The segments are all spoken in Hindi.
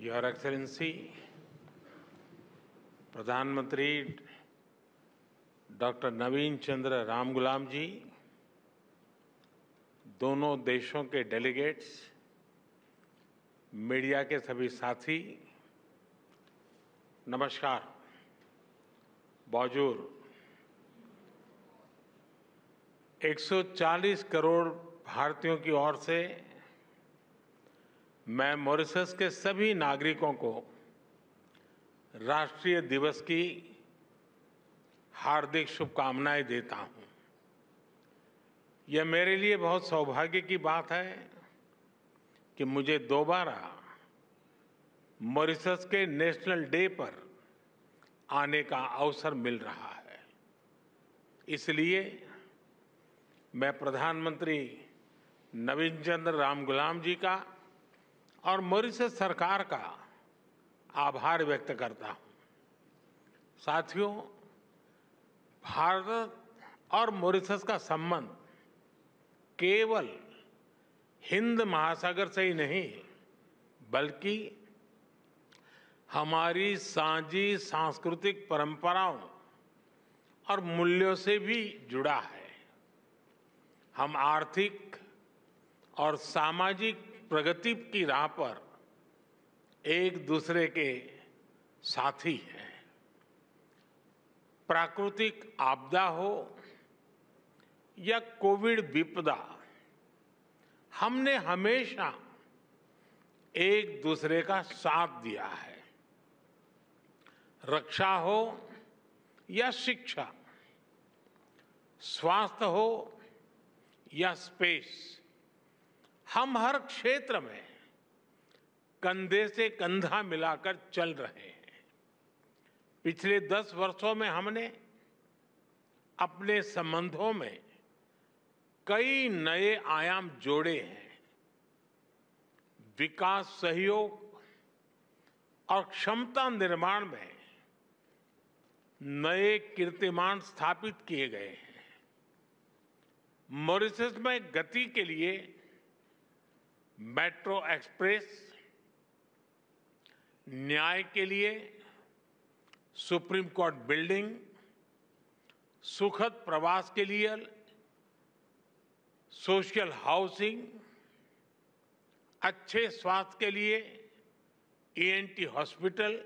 योर एक्सेलेंसी, प्रधानमंत्री डॉक्टर नवीन चंद्र रामगुलाम जी, दोनों देशों के डेलीगेट्स, मीडिया के सभी साथी, नमस्कार। बौजूर 140 करोड़ भारतीयों की ओर से मैं मॉरिशस के सभी नागरिकों को राष्ट्रीय दिवस की हार्दिक शुभकामनाएं देता हूं। यह मेरे लिए बहुत सौभाग्य की बात है कि मुझे दोबारा मॉरिशस के नेशनल डे पर आने का अवसर मिल रहा है। इसलिए मैं प्रधानमंत्री नवीन चंद्र रामगुलाम जी का और मॉरिशस सरकार का आभार व्यक्त करता हूं। साथियों, भारत और मॉरिशस का संबंध केवल हिंद महासागर से ही नहीं, बल्कि हमारी साझी सांस्कृतिक परंपराओं और मूल्यों से भी जुड़ा है। हम आर्थिक और सामाजिक प्रगति की राह पर एक दूसरे के साथी हैं। प्राकृतिक आपदा हो या कोविड विपदा, हमने हमेशा एक दूसरे का साथ दिया है। रक्षा हो या शिक्षा, स्वास्थ्य हो या स्पेस, हम हर क्षेत्र में कंधे से कंधा मिलाकर चल रहे हैं। पिछले 10 वर्षों में हमने अपने संबंधों में कई नए आयाम जोड़े हैं। विकास सहयोग और क्षमता निर्माण में नए कीर्तिमान स्थापित किए गए हैं। मॉरिशस में गति के लिए मेट्रो एक्सप्रेस, न्याय के लिए सुप्रीम कोर्ट बिल्डिंग, सुखद प्रवास के लिए सोशल हाउसिंग, अच्छे स्वास्थ्य के लिए ईएनटी हॉस्पिटल,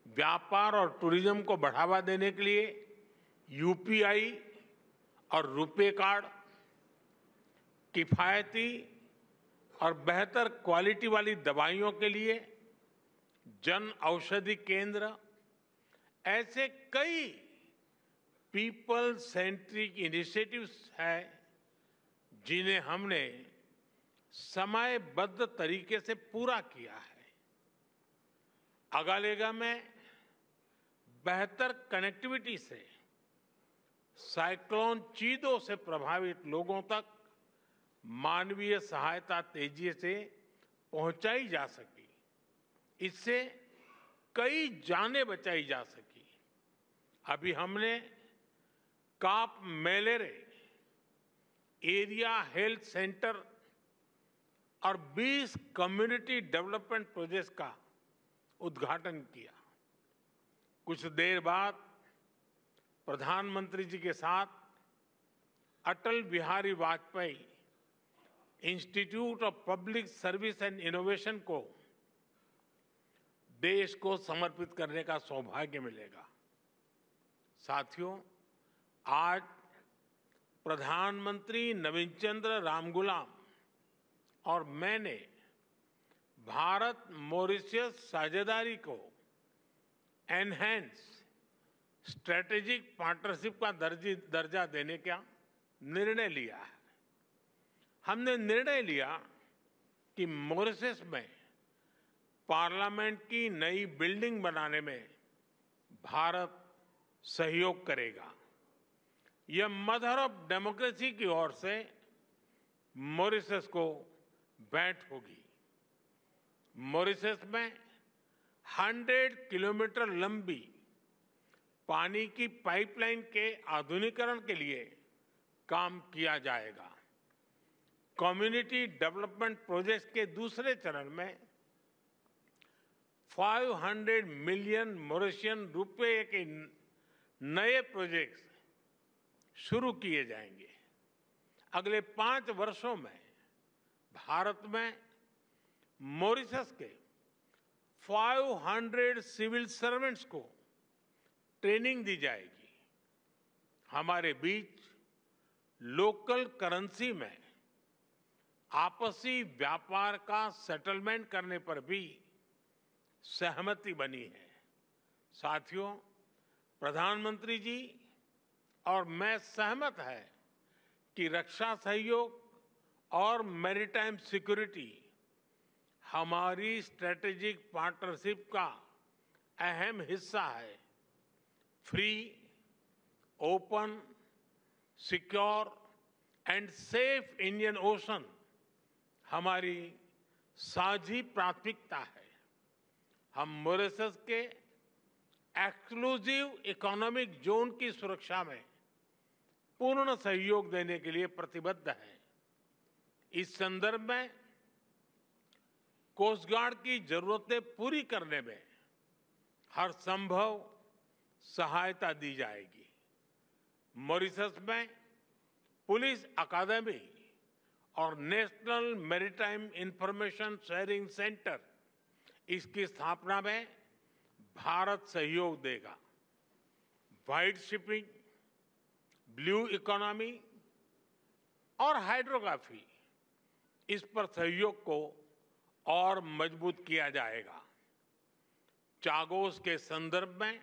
व्यापार और टूरिज्म को बढ़ावा देने के लिए यूपीआई और रुपे कार्ड, किफायती और बेहतर क्वालिटी वाली दवाइयों के लिए जन औषधि केंद्र, ऐसे कई पीपल सेंट्रिक इनिशिएटिव्स हैं जिन्हें हमने समयबद्ध तरीके से पूरा किया है। अगालेगा में बेहतर कनेक्टिविटी से साइक्लोन चीदो से प्रभावित लोगों तक मानवीय सहायता तेजी से पहुंचाई जा सकी। इससे कई जानें बचाई जा सकी। अभी हमने काप मेलेरे एरिया हेल्थ सेंटर और 20 कम्युनिटी डेवलपमेंट प्रोजेक्ट्स का उद्घाटन किया। कुछ देर बाद प्रधानमंत्री जी के साथ Atal Bihari Vajpayee Institute of Public Service and Innovation को देश को समर्पित करने का सौभाग्य मिलेगा। साथियों, आज प्रधानमंत्री नवीन चंद्र रामगुलाम और मैंने भारत मॉरिशस साझेदारी को एनहांस स्ट्रेटेजिक पार्टनरशिप का दर्जा देने का निर्णय लिया है। हमने निर्णय लिया कि मॉरिशस में पार्लियामेंट की नई बिल्डिंग बनाने में भारत सहयोग करेगा। यह मदर ऑफ डेमोक्रेसी की ओर से मॉरिशस को भेंट होगी। मॉरिशस में 100 किलोमीटर लंबी पानी की पाइपलाइन के आधुनिकीकरण के लिए काम किया जाएगा। कम्युनिटी डेवलपमेंट प्रोजेक्ट्स के दूसरे चरण में 500 मिलियन मॉरिशियन रुपए के नए प्रोजेक्ट्स शुरू किए जाएंगे। अगले 5 वर्षों में भारत में मॉरिशस के 500 सिविल सर्वेंट्स को ट्रेनिंग दी जाएगी। हमारे बीच लोकल करेंसी में आपसी व्यापार का सेटलमेंट करने पर भी सहमति बनी है। साथियों, प्रधानमंत्री जी और मैं सहमत है कि रक्षा सहयोग और मैरीटाइम सिक्योरिटी हमारी स्ट्रेटेजिक पार्टनरशिप का अहम हिस्सा है। Free, open, secure and safe Indian ocean हमारी साझी प्राथमिकता है। हम मॉरिशस के एक्सक्लूसिव इकोनॉमिक जोन की सुरक्षा में पूर्ण सहयोग देने के लिए प्रतिबद्ध हैं। इस संदर्भ में कोस्ट गार्ड की जरूरतें पूरी करने में हर संभव सहायता दी जाएगी। मॉरिशस में पुलिस अकादमी और national maritime information sharing centre, इसकी स्थापना में भारत सहयोग देगा। व्हाइट शिपिंग, ब्लू इकोनॉमी और हाइड्रोग्राफी, इस पर सहयोग को और मजबूत किया जाएगा। चागोस के संदर्भ में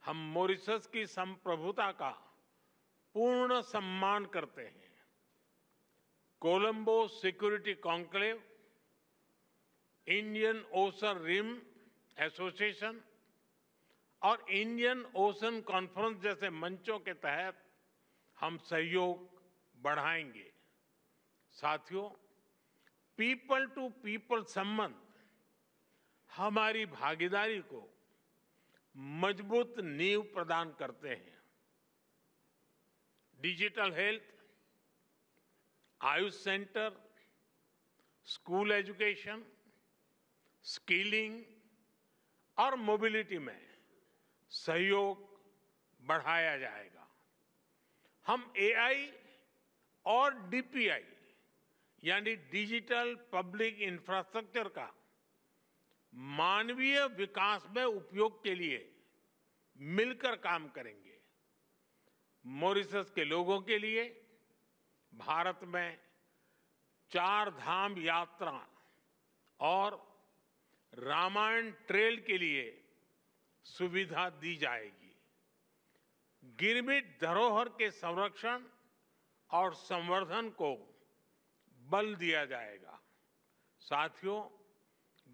हम मॉरिशस की संप्रभुता का पूर्ण सम्मान करते हैं। Colombo security conclave, Indian Ocean rim association और इंडियन ओशन कॉन्फ्रेंस जैसे मंचों के तहत हम सहयोग बढ़ाएंगे। साथियों, पीपल टू पीपल संबंध हमारी भागीदारी को मजबूत नींव प्रदान करते हैं। Digital health, Ayush centre, school education, skilling और मोबिलिटी में सहयोग बढ़ाया जाएगा। हम एआई और डीपीआई यानी डिजिटल पब्लिक इंफ्रास्ट्रक्चर का मानवीय विकास में उपयोग के लिए मिलकर काम करेंगे। मॉरिशस के लोगों के लिए भारत में 4 धाम यात्रा और रामायण ट्रेल के लिए सुविधा दी जाएगी। गिरमिट धरोहर के संरक्षण और संवर्धन को बल दिया जाएगा। साथियों,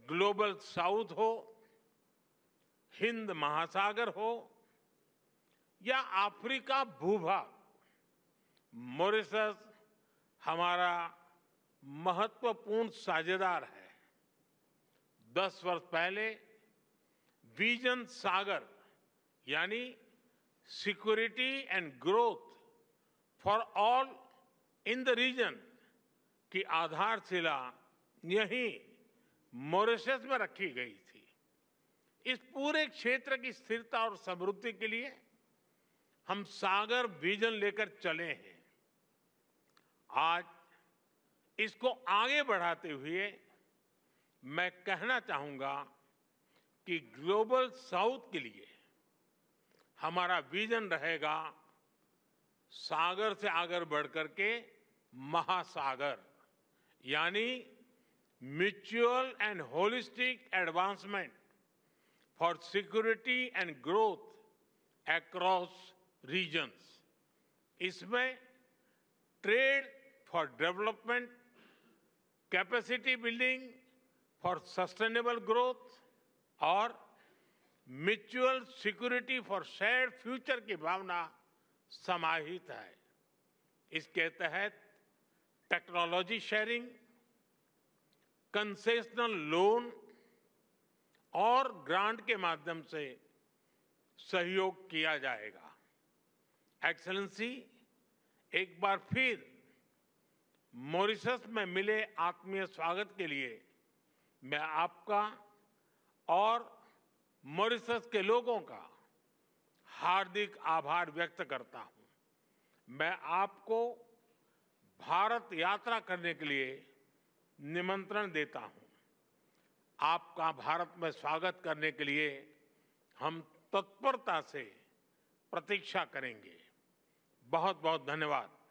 ग्लोबल साउथ हो, हिंद महासागर हो या अफ्रीका भूभाग, मॉरिशस हमारा महत्वपूर्ण साझेदार है। 10 वर्ष पहले विजन सागर यानी security and growth for all in the region की आधारशिला यहीं मॉरिशस में रखी गई थी। इस पूरे क्षेत्र की स्थिरता और समृद्धि के लिए हम सागर विजन लेकर चले हैं। आज इसको आगे बढ़ाते हुए मैं कहना चाहूंगा कि ग्लोबल साउथ के लिए हमारा विजन रहेगा सागर से आगे बढ़कर के महासागर, यानी mutual and holistic advancement for security and growth across regions. इसमें trade for development, capacity building for sustainable growth और mutual security for shared future की भावना समाहित है। इसके तहत टेक्नोलॉजी शेयरिंग, कंसेशनल लोन और ग्रांट के माध्यम से सहयोग किया जाएगा। एक्सेलेंसी, एक बार फिर मॉरिशस में मिले आत्मीय स्वागत के लिए मैं आपका और मॉरिशस के लोगों का हार्दिक आभार व्यक्त करता हूं। मैं आपको भारत यात्रा करने के लिए निमंत्रण देता हूं। आपका भारत में स्वागत करने के लिए हम तत्परता से प्रतीक्षा करेंगे। बहुत बहुत धन्यवाद।